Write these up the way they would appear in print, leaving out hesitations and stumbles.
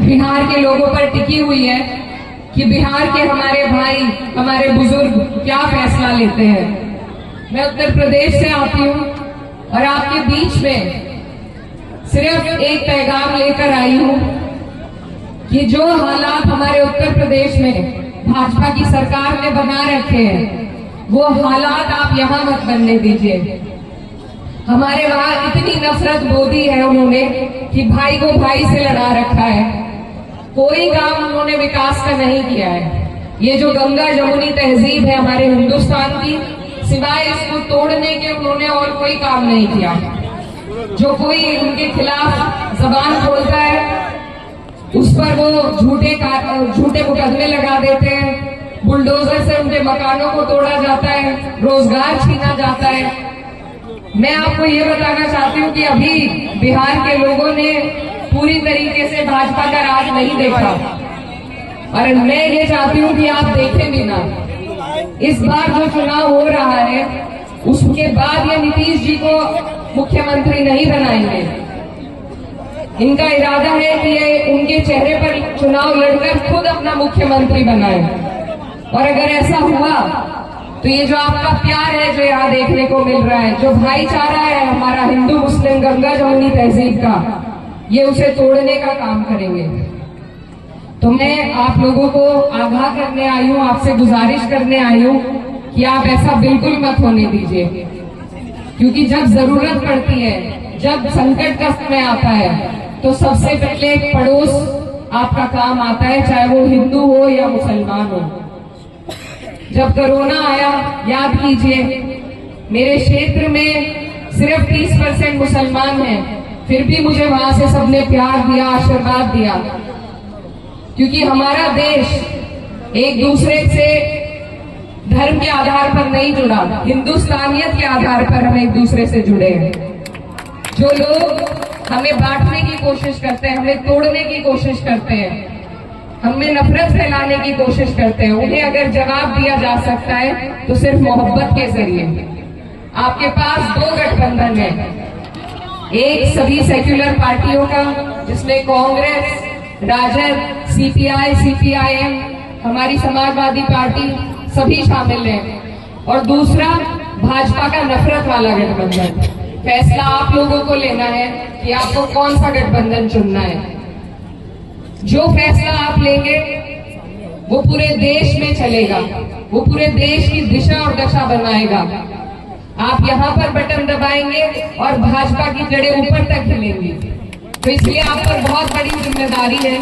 बिहार के लोगों पर टिकी हुई है कि बिहार के हमारे भाई, हमारे बुजुर्ग क्या फैसला लेते हैं। मैं उत्तर प्रदेश से आती हूँ और आपके बीच में सिर्फ एक पैगाम लेकर आई हूँ कि जो हालात हमारे उत्तर प्रदेश में भाजपा की सरकार ने बना रखे हैं, वो हालात आप यहाँ मत बनने दीजिए। हमारे वहां इतनी नफरत बो दी है उन्होंने कि भाई को भाई से लड़ा रखा है। कोई काम उन्होंने विकास का नहीं किया है। ये जो गंगा जमुनी तहजीब है हमारे हिंदुस्तान की, सिवाय इसको तोड़ने के उन्होंने और कोई काम नहीं किया। जो कोई उनके खिलाफ जबान खोलता है उस पर वो झूठे मुकदमे लगा देते हैं, बुलडोजर से उनके मकानों को तोड़ा जाता है, रोजगार छीना जाता है। मैं आपको ये बताना चाहती हूँ कि अभी बिहार के लोगों ने पूरी तरीके से भाजपा का राज नहीं देखा और मैं ये चाहती हूँ कि आप देखें भी ना। इस बार जो चुनाव हो रहा है उसके बाद ये नीतीश जी को मुख्यमंत्री नहीं बनाएंगे। इनका इरादा है कि ये उनके चेहरे पर चुनाव लड़कर खुद अपना मुख्यमंत्री बनाए। और अगर ऐसा हुआ तो ये जो आपका प्यार है जो यहाँ देखने को मिल रहा है, जो भाईचारा है हमारा हिंदू मुस्लिम गंगा जमुनी तहजीब का, ये उसे तोड़ने का काम करेंगे। तो मैं आप लोगों को आगाह करने आई हूँ, आपसे गुजारिश करने आई हूँ कि आप ऐसा बिल्कुल मत होने दीजिए, क्योंकि जब जरूरत पड़ती है, जब संकट का समय आता है, तो सबसे पहले एक पड़ोस आपका काम आता है, चाहे वो हिंदू हो या मुसलमान हो। जब कोरोना आया, याद कीजिए मेरे क्षेत्र में सिर्फ 30% मुसलमान हैं, फिर भी मुझे वहां से सबने प्यार दिया, आशीर्वाद दिया, क्योंकि हमारा देश एक दूसरे से धर्म के आधार पर नहीं जुड़ा, हिंदुस्तानियत के आधार पर हम एक दूसरे से जुड़े हैं। जो लोग हमें बांटने की कोशिश करते हैं, हमें तोड़ने की कोशिश करते हैं, हमें नफरत फैलाने की कोशिश करते हैं, उन्हें अगर जवाब दिया जा सकता है तो सिर्फ मोहब्बत के जरिए। आपके पास दो गठबंधन है, एक सभी सेक्युलर पार्टियों का जिसमें कांग्रेस, राजद, सीपीआई, सीपीआईएम, हमारी समाजवादी पार्टी सभी शामिल हैं, और दूसरा भाजपा का नफरत वाला गठबंधन। फैसला आप लोगों को लेना है कि आपको कौन सा गठबंधन चुनना है। जो फैसला आप लेंगे वो पूरे देश में चलेगा, वो पूरे देश की दिशा और दशा बनाएगा। आप यहाँ पर बटन दबाएंगे और भाजपा की जड़ें ऊपर तक हिलेंगी। तो इसलिए आप पर बहुत बड़ी जिम्मेदारी है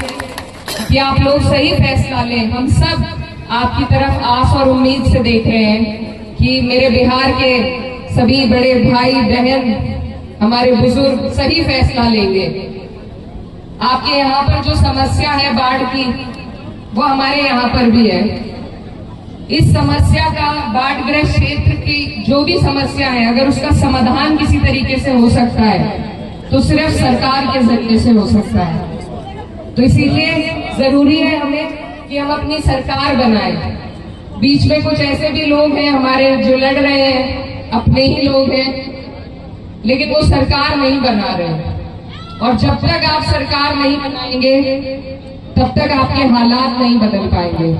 कि आप लोग सही फैसला लें। हम सब आपकी तरफ आस और उम्मीद से देख रहे हैं कि मेरे बिहार के सभी बड़े भाई बहन, हमारे बुजुर्ग सही फैसला लेंगे। आपके यहाँ पर जो समस्या है बाढ़ की, वो हमारे यहाँ पर भी है। इस समस्या का, बाढ़ग्रस्त क्षेत्र की जो भी समस्या है, अगर उसका समाधान किसी तरीके से हो सकता है तो सिर्फ सरकार के जरिए से हो सकता है। तो इसीलिए जरूरी है हमें कि हम अपनी सरकार बनाएं। बीच में कुछ ऐसे भी लोग हैं हमारे जो लड़ रहे हैं, अपने ही लोग हैं, लेकिन वो सरकार नहीं बना रहे। और जब तक आप सरकार नहीं बनाएंगे तब तक आपके हालात नहीं बदल पाएंगे।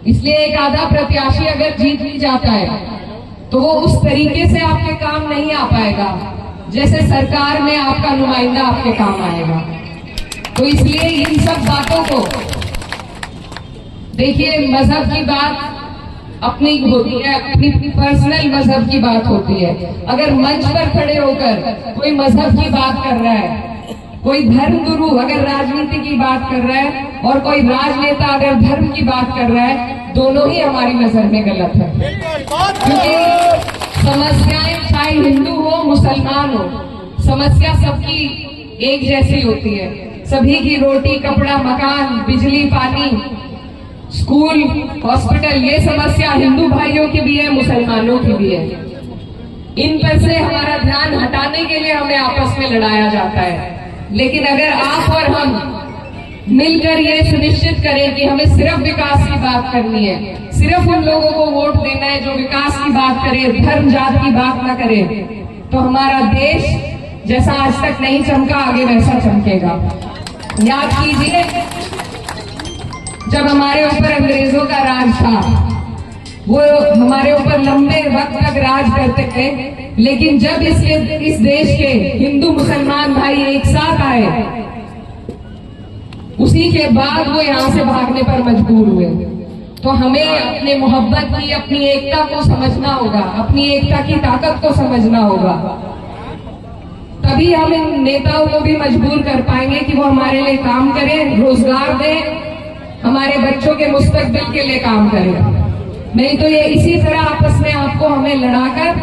इसलिए एक आधा प्रत्याशी अगर जीत भी जाता है तो वो उस तरीके से आपके काम नहीं आ पाएगा जैसे सरकार में आपका नुमाइंदा आपके काम आएगा। तो इसलिए इन सब बातों को देखिए, मजहब की बात अपनी होती है, अपनी पर्सनल मजहब की बात होती है। अगर मंच पर खड़े होकर कोई मजहब की बात कर रहा है, कोई धर्म गुरु अगर राजनीति की बात कर रहा है और कोई राजनेता अगर धर्म की बात कर रहा है, दोनों ही हमारी नजर में गलत है। क्योंकि समस्याएं चाहे हिंदू हो मुसलमान हो, समस्या सबकी एक जैसी होती है। सभी की रोटी कपड़ा मकान बिजली पानी स्कूल हॉस्पिटल, ये समस्या हिंदू भाइयों की भी है मुसलमानों की भी है। इन पर से हमारा ध्यान हटाने के लिए हमें आपस में लड़ाया जाता है। लेकिन अगर आप और हम मिलकर ये सुनिश्चित करें कि हमें सिर्फ विकास की बात करनी है, सिर्फ उन लोगों को वोट देना है जो विकास की बात करे, धर्म जात की बात ना करे, तो हमारा देश जैसा आज तक नहीं चमका आगे वैसा चमकेगा। याद कीजिए, जब हमारे ऊपर अंग्रेजों का राज था, वो हमारे ऊपर लंबे वक्त तक राज करते थे, लेकिन जब इस देश के हिंदू मुसलमान भाई एक साथ आए, उसी के बाद वो यहाँ से भागने पर मजबूर हुए। तो हमें अपने मोहब्बत की, अपनी एकता को समझना होगा, अपनी एकता की ताकत को समझना होगा। तभी हम इन नेताओं को भी मजबूर कर पाएंगे कि वो हमारे लिए काम करें, रोजगार दें, हमारे बच्चों के मुस्तकबिल के लिए काम करें। नहीं तो ये इसी तरह आपस में आपको हमें लड़ाकर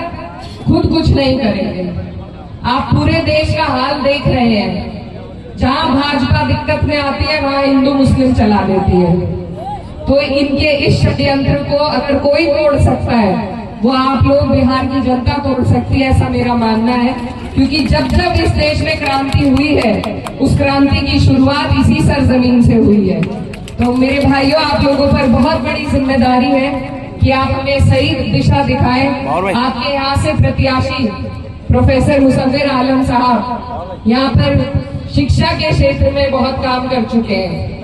खुद कुछ नहीं करेंगे। आप पूरे देश का हाल देख रहे हैं, जहां भाजपा दिक्कत में आती है वहां हिंदू मुस्लिम चला देती है। तो इनके इस षड्यंत्र को अगर कोई तोड़ सकता है, वो आप लोग बिहार की जनता तोड़ सकती है, ऐसा मेरा मानना है। क्योंकि जब जब इस देश में क्रांति हुई है, उस क्रांति की शुरुआत इसी सरजमीन से हुई है। तो मेरे भाइयों, आप लोगों पर बहुत बड़ी जिम्मेदारी है कि आप हमें सही दिशा दिखाएं। आपके यहाँ से प्रत्याशी प्रोफेसर मुसव्विर आलम साहब यहाँ पर शिक्षा के क्षेत्र में बहुत काम कर चुके हैं।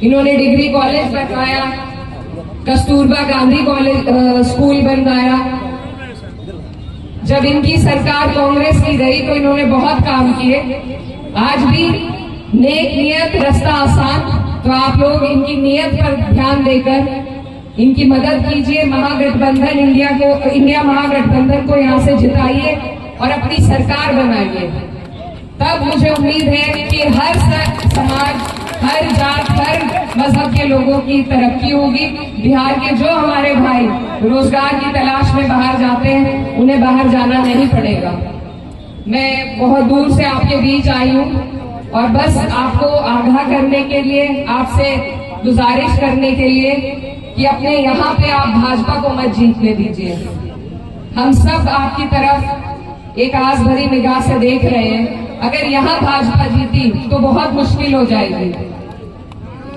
इन्होंने डिग्री कॉलेज बनवाया, कस्तूरबा गांधी कॉलेज स्कूल बनवाया। जब इनकी सरकार कांग्रेस की रही तो इन्होंने बहुत काम किए। आज भी नेक नियत रास्ता आसान, तो आप लोग इनकी नियत पर ध्यान देकर इनकी मदद कीजिए। महागठबंधन इंडिया महागठबंधन को यहाँ से जिताइए और अपनी सरकार बनाइए। तब मुझे उम्मीद है कि हर समाज, हर जात, हर मजहब के लोगों की तरक्की होगी। बिहार के जो हमारे भाई रोजगार की तलाश में बाहर जाते हैं, उन्हें बाहर जाना नहीं पड़ेगा। मैं बहुत दूर से आपके बीच आई हूँ और बस आपको आगाह करने के लिए, आपसे गुजारिश करने के लिए कि अपने यहाँ पे आप भाजपा को मत जीतने दीजिए। हम सब आपकी तरफ एक आस भरी निगाह से देख रहे हैं। अगर यहाँ भाजपा जीती तो बहुत मुश्किल हो जाएगी।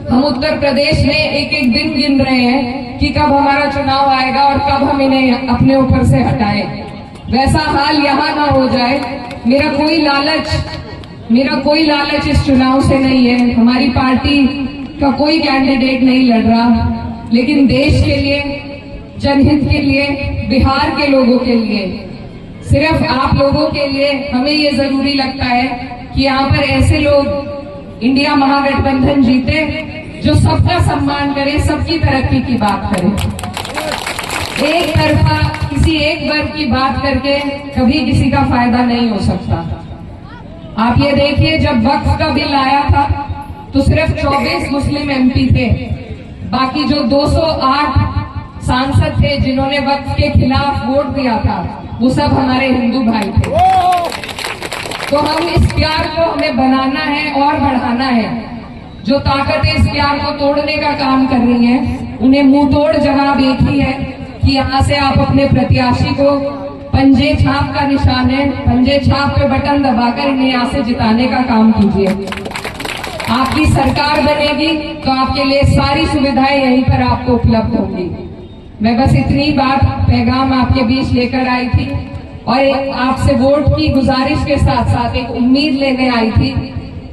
हम उत्तर प्रदेश में एक एक दिन गिन रहे हैं कि कब हमारा चुनाव आएगा और कब हम इन्हें अपने ऊपर से हटाएं। वैसा हाल यहाँ ना हो जाए। मेरा कोई लालच इस चुनाव से नहीं है। हमारी पार्टी का कोई कैंडिडेट नहीं लड़ रहा, लेकिन देश के लिए, जनहित के लिए, बिहार के लोगों के लिए, सिर्फ आप लोगों के लिए हमें ये जरूरी लगता है कि यहाँ पर ऐसे लोग इंडिया महागठबंधन जीते जो सबका सम्मान करे, सबकी तरक्की की बात करे। एक तरफा किसी एक वर्ग की बात करके कभी किसी का फायदा नहीं हो सकता। आप ये देखिए, जब वक्फ का बिल आया था तो सिर्फ 24 मुस्लिम एमपी थे। बाकी जो 208 सांसद थे जिन्होंने वक्फ के खिलाफ वोट दिया था, वो सब हमारे हिंदू भाई थे। तो हम इस प्यार को हमें बनाना है और बढ़ाना है। जो ताकतें इस प्यार को तोड़ने का काम कर रही हैं, उन्हें मुंह तोड़ जवाब एक ही है कि यहाँ से आप अपने प्रत्याशी को, पंजे छाप का निशान है, पंजे छाप पे बटन दबाकर इन्हें यहाँ से जिताने का काम कीजिए। आपकी सरकार बनेगी तो आपके लिए सारी सुविधाएं यहीं पर आपको उपलब्ध होंगी। मैं बस इतनी बात पैगाम आपके बीच लेकर आई थी और एक आपसे वोट की गुजारिश के साथ साथ एक उम्मीद लेने आई थी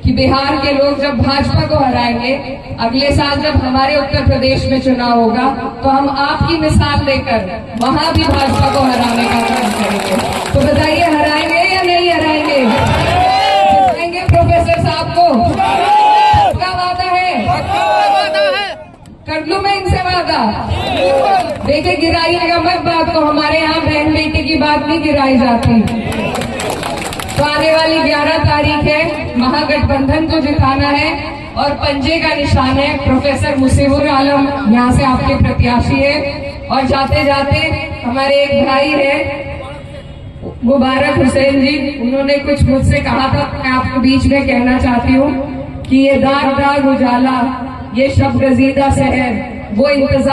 कि बिहार के लोग जब भाजपा को हराएंगे, अगले साल जब हमारे उत्तर प्रदेश में चुनाव होगा, तो हम आपकी मिसाल लेकर वहां भी भाजपा को हराने का काम करेंगे। तो बताइए, हराएंगे या नहीं हराएंगे? जिताएंगे प्रोफेसर साहब को? पक्का वादा है? कर लूं मैं इनसे वादा? देखिए, गिराइएगा मत बात को। हमारे यहाँ बहन बेटी की बात नहीं गिराई जाती। तो आने वाली 11 तारीख है, महागठबंधन को जिताना है और पंजे का निशान है प्रोफेसर मुसव्विर आलम यहाँ से आपके प्रत्याशी है। और जाते जाते हमारे एक भाई है मुबारक हुसैन जी, उन्होंने कुछ मुझसे कहा था, मैं आपको बीच में कहना चाहती हूँ कि ये दाग दाग उजाला, ये शब गजीदा शहर, वो इंतजार